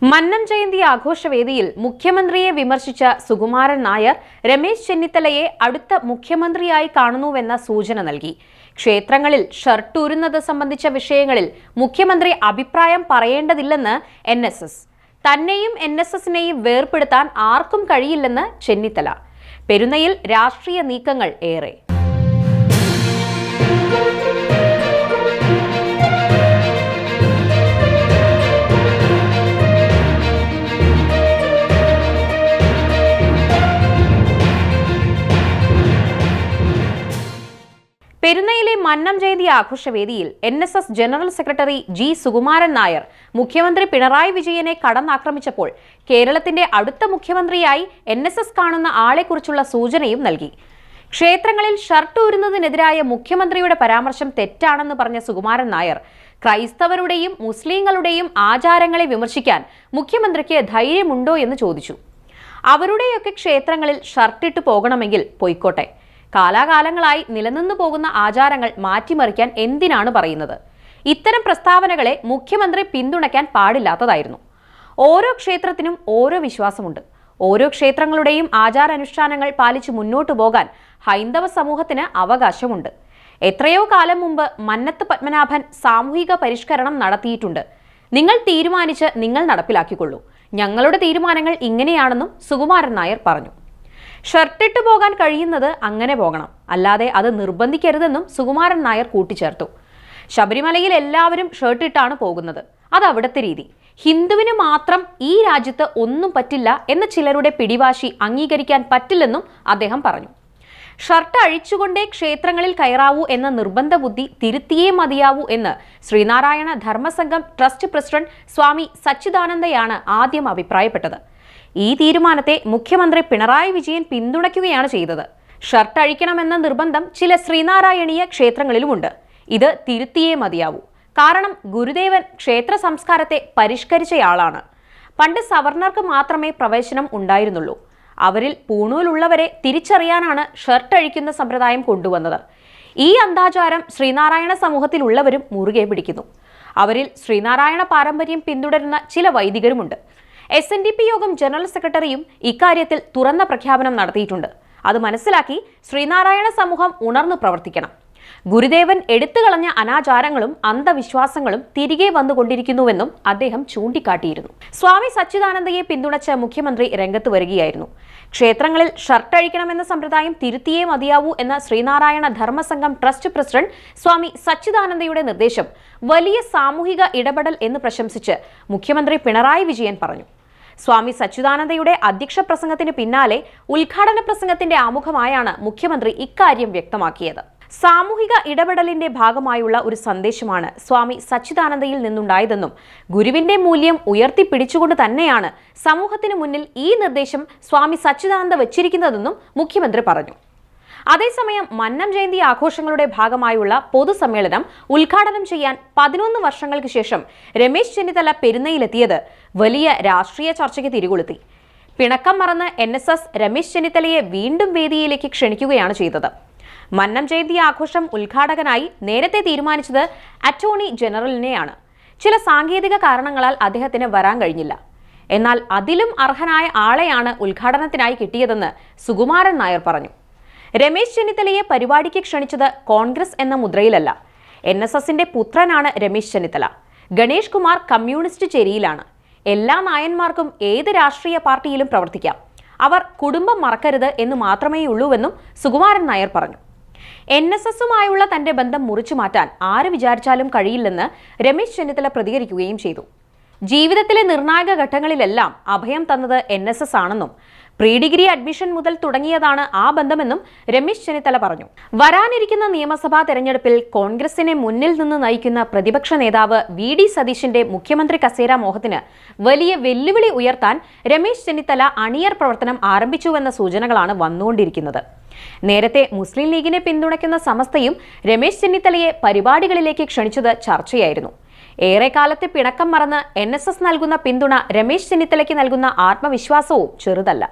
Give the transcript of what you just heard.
മന്നം ജയന്തി ആഘോഷവേദിയിൽ മുഖ്യമന്ത്രിയെ വിമർശിച്ച സുകുമാരൻ നായർ രമേശ് ചെന്നിത്തലയെ അടുത്ത മുഖ്യമന്ത്രിയായി കാണുന്നുവെന്ന സൂചന നൽകി. ക്ഷേത്രങ്ങളിൽ ഷർട്ട് ഊരുന്നത് സംബന്ധിച്ച വിഷയങ്ങളിൽ മുഖ്യമന്ത്രി അഭിപ്രായം പറയേണ്ടതില്ലെന്ന് NSS. തന്നെയും NSSനെയും വേർപെടുത്താൻ ആർക്കും കഴിയില്ലെന്ന് ചെന്നിത്തല. പെരുന്നയിൽ രാഷ്ട്രീയ നീക്കങ്ങൾ ഏറെ. പെരുന്നയിലെ മന്നം ജയന്തി ആഘോഷവേദിയിൽ NSS general secretary G. Sukumaran Nair മുഖ്യമന്ത്രി പിണറായി വിജയനെ കടന്നാക്രമിച്ചപ്പോൾ കേരളത്തിന്റെ അടുത്ത മുഖ്യമന്ത്രിയായി NSS കാണുന്ന ആളെക്കുറിച്ചുള്ള സൂചനയും നൽകി. ക്ഷേത്രങ്ങളിൽ ഷർട്ട് ഊരുന്നതിനെതിരായ മുഖ്യമന്ത്രിയുടെ പരാമർശം തെറ്റാണെന്ന് പറഞ്ഞ സുകുമാരൻ നായർ ക്രൈസ്തവരുടെയും മുസ്ലിങ്ങളുടെയും ആചാരങ്ങളെ വിമർശിക്കാൻ മുഖ്യമന്ത്രിക്ക് ധൈര്യമുണ്ടോ എന്ന് ചോദിച്ചു. അവരുടെയൊക്കെ ക്ഷേത്രങ്ങളിൽ ഷർട്ടിട്ട് പോകണമെങ്കിൽ പൊയ്ക്കോട്ടെ. കാലാകാലങ്ങളായി നിലനിന്നു പോകുന്ന ആചാരങ്ങൾ മാറ്റിമറിക്കാൻ എന്തിനാണ് പറയുന്നത്? ഇത്തരം പ്രസ്താവനകളെ മുഖ്യമന്ത്രി പിന്തുണയ്ക്കാൻ പാടില്ലാത്തതായിരുന്നു. ഓരോ ക്ഷേത്രത്തിനും ഓരോ വിശ്വാസമുണ്ട്. ഓരോ ക്ഷേത്രങ്ങളുടെയും ആചാരാനുഷ്ഠാനങ്ങൾ പാലിച്ചു മുന്നോട്ടു പോകാൻ ഹൈന്ദവ സമൂഹത്തിന് അവകാശമുണ്ട്. എത്രയോ കാലം മുമ്പ് മന്നത്ത് പത്മനാഭൻ സാമൂഹിക പരിഷ്കരണം നടത്തിയിട്ടുണ്ട്. നിങ്ങൾ തീരുമാനിച്ച് നിങ്ങൾ നടപ്പിലാക്കിക്കൊള്ളൂ. ഞങ്ങളുടെ തീരുമാനങ്ങൾ ഇങ്ങനെയാണെന്നും സുകുമാരൻ നായർ പറഞ്ഞു. ഷർട്ടിട്ട് പോകാൻ കഴിയുന്നത് അങ്ങനെ പോകണം, അല്ലാതെ അത് നിർബന്ധിക്കരുതെന്നും സുകുമാരൻ നായർ കൂട്ടിച്ചേർത്തു. ശബരിമലയിൽ എല്ലാവരും ഷർട്ടിട്ടാണ് പോകുന്നത്. അത് അവിടുത്തെ രീതി. ഹിന്ദുവിന് മാത്രം ഈ രാജ്യത്ത് ഒന്നും പറ്റില്ല എന്ന ചിലരുടെ പിടിവാശി അംഗീകരിക്കാൻ പറ്റില്ലെന്നും അദ്ദേഹം പറഞ്ഞു. ഷർട്ട് അഴിച്ചുകൊണ്ടേ ക്ഷേത്രങ്ങളിൽ കയറാവൂ എന്ന നിർബന്ധ ബുദ്ധി തിരുത്തിയേ മതിയാവൂ എന്ന് ശ്രീനാരായണ ധർമ്മസംഘം ട്രസ്റ്റ് പ്രസിഡന്റ് സ്വാമി സച്ചിദാനന്ദയാണ് ആദ്യം അഭിപ്രായപ്പെട്ടത്. ഈ തീരുമാനത്തെ മുഖ്യമന്ത്രി പിണറായി വിജയൻ പിന്തുണയ്ക്കുകയാണ് ചെയ്തത്. ഷർട്ട് അഴിക്കണമെന്ന നിർബന്ധം ചില ശ്രീനാരായണീയ ക്ഷേത്രങ്ങളിലുമുണ്ട്. ഇത് തിരുത്തിയേ മതിയാവൂ. കാരണം ഗുരുദേവൻ ക്ഷേത്ര സംസ്കാരത്തെ പരിഷ്കരിച്ചയാളാണ്. പണ്ട് സവർണർക്ക് മാത്രമേ പ്രവേശനം ഉണ്ടായിരുന്നുള്ളൂ. അവരിൽ പൂണൂലുള്ളവരെ തിരിച്ചറിയാനാണ് ഷർട്ട് അഴിക്കുന്ന സമ്പ്രദായം കൊണ്ടുവന്നത്. ഈ അന്താചാരം ശ്രീനാരായണ സമൂഹത്തിലുള്ളവരും മുറുകെ പിടിക്കുന്നു. അവരിൽ ശ്രീനാരായണ പാരമ്പര്യം പിന്തുടരുന്ന ചില വൈദികരുമുണ്ട്. SNDP യോഗം ജനറൽ സെക്രട്ടറിയും ഇക്കാര്യത്തിൽ തുറന്ന പ്രഖ്യാപനം നടത്തിയിട്ടുണ്ട്. അത് മനസ്സിലാക്കി ശ്രീനാരായണ സമൂഹം ഉണർന്നു പ്രവർത്തിക്കണം. ഗുരുദേവൻ എടുത്തുകളഞ്ഞ അനാചാരങ്ങളും അന്ധവിശ്വാസങ്ങളും തിരികെ വന്നുകൊണ്ടിരിക്കുന്നുവെന്നും അദ്ദേഹം ചൂണ്ടിക്കാട്ടിയിരുന്നു. സ്വാമി സച്ചിദാനന്ദയെ പിന്തുണച്ച മുഖ്യമന്ത്രി രംഗത്ത് വരികയായിരുന്നു. ക്ഷേത്രങ്ങളിൽ ഷർട്ട് അഴിക്കണമെന്ന സമ്പ്രദായം തിരുത്തിയേ മതിയാവൂ എന്ന ശ്രീനാരായണ ധർമ്മസംഘം ട്രസ്റ്റ് പ്രസിഡന്റ് സ്വാമി സച്ചിദാനന്ദയുടെ നിർദ്ദേശം വലിയ സാമൂഹിക ഇടപെടൽ എന്ന് പ്രശംസിച്ച് മുഖ്യമന്ത്രി പിണറായി വിജയൻ പറഞ്ഞു. സ്വാമി സച്ചിദാനന്ദയുടെ അധ്യക്ഷ പ്രസംഗത്തിന് പിന്നാലെ ഉദ്ഘാടന പ്രസംഗത്തിന്റെ ആമുഖമായാണ് മുഖ്യമന്ത്രി ഇക്കാര്യം വ്യക്തമാക്കിയത്. സാമൂഹിക ഇടപെടലിന്റെ ഭാഗമായുള്ള ഒരു സന്ദേശമാണ് സ്വാമി സച്ചിദാനന്ദയിൽ നിന്നുണ്ടായതെന്നും ഗുരുവിന്റെ മൂല്യം ഉയർത്തിപ്പിടിച്ചുകൊണ്ട് തന്നെയാണ് സമൂഹത്തിന് മുന്നിൽ ഈ നിർദ്ദേശം സ്വാമി സച്ചിദാനന്ദ വച്ചിരിക്കുന്നതെന്നും മുഖ്യമന്ത്രി പറഞ്ഞു. അതേസമയം മന്നം ജയന്തി ആഘോഷങ്ങളുടെ ഭാഗമായുള്ള പൊതുസമ്മേളനം ഉദ്ഘാടനം ചെയ്യാൻ 11 വർഷങ്ങൾക്ക് ശേഷം രമേശ് ചെന്നിത്തല പെരുന്നയിലെത്തിയത് വലിയ രാഷ്ട്രീയ ചർച്ചയ്ക്ക് തിരികൊളുത്തി. പിണക്കം മറന്ന് NSS രമേശ് ചെന്നിത്തലയെ വീണ്ടും വേദിയിലേക്ക് ക്ഷണിക്കുകയാണ് ചെയ്തത്. മന്നം ജയന്തി ആഘോഷം ഉദ്ഘാടകനായി നേരത്തെ തീരുമാനിച്ചത് അറ്റോർണി ജനറലിനെയാണ്. ചില സാങ്കേതിക കാരണങ്ങളാൽ അദ്ദേഹത്തിന് വരാൻ കഴിഞ്ഞില്ല. എന്നാൽ അതിലും അർഹനായ ആളെയാണ് ഉദ്ഘാടനത്തിനായി കിട്ടിയതെന്ന് സുകുമാരൻ നായർ പറഞ്ഞു. രമേശ് ചെന്നിത്തലയെ പരിപാടിക്ക് ക്ഷണിച്ചത് കോൺഗ്രസ് എന്ന മുദ്രയിലല്ല. NSSന്റെ പുത്രനാണ് രമേശ് ചെന്നിത്തല. ഗണേഷ് കുമാർ കമ്മ്യൂണിസ്റ്റ് ചേരിയിലാണ്. എല്ലാ നായന്മാർക്കും ഏത് രാഷ്ട്രീയ പാർട്ടിയിലും പ്രവർത്തിക്കാം. അവർ കുടുംബം മറക്കരുത് എന്ന് മാത്രമേയുള്ളൂവെന്നും സുകുമാരൻ നായർ പറഞ്ഞു. NSSുമായുള്ള തന്റെ ബന്ധം മുറിച്ചു മാറ്റാൻ ആര് വിചാരിച്ചാലും കഴിയില്ലെന്ന് രമേശ് ചെന്നിത്തല പ്രതികരിക്കുകയും ചെയ്തു. ജീവിതത്തിലെ നിർണായക ഘട്ടങ്ങളിലെല്ലാം അഭയം തന്നത് NSS ആണെന്നും പ്രീ ഡിഗ്രി അഡ്മിഷൻ മുതൽ തുടങ്ങിയതാണ് ആ ബന്ധമെന്നും രമേശ് ചെന്നിത്തല പറഞ്ഞു. വരാനിരിക്കുന്ന നിയമസഭാ തെരഞ്ഞെടുപ്പിൽ കോൺഗ്രസിനെ മുന്നിൽ നിന്ന് നയിക്കുന്ന പ്രതിപക്ഷ നേതാവ് VD സതീശന്റെ മുഖ്യമന്ത്രി കസേര മോഹത്തിന് വലിയ വെല്ലുവിളി ഉയർത്താൻ രമേശ് ചെന്നിത്തല അണിയർ പ്രവർത്തനം ആരംഭിച്ചുവെന്ന സൂചനകളാണ് വന്നുകൊണ്ടിരിക്കുന്നത്. നേരത്തെ മുസ്ലിം ലീഗിനെ പിന്തുണയ്ക്കുന്ന സമസ്തയും രമേശ് ചെന്നിത്തലയെ പരിപാടികളിലേക്ക് ക്ഷണിച്ചത് ചർച്ചയായിരുന്നു. ഏറെക്കാലത്തെ പിണക്കം മറന്ന് NSS നൽകുന്ന പിന്തുണ രമേശ് ചെന്നിത്തലയ്ക്ക് നൽകുന്ന ആത്മവിശ്വാസവും ചെറുതല്ല.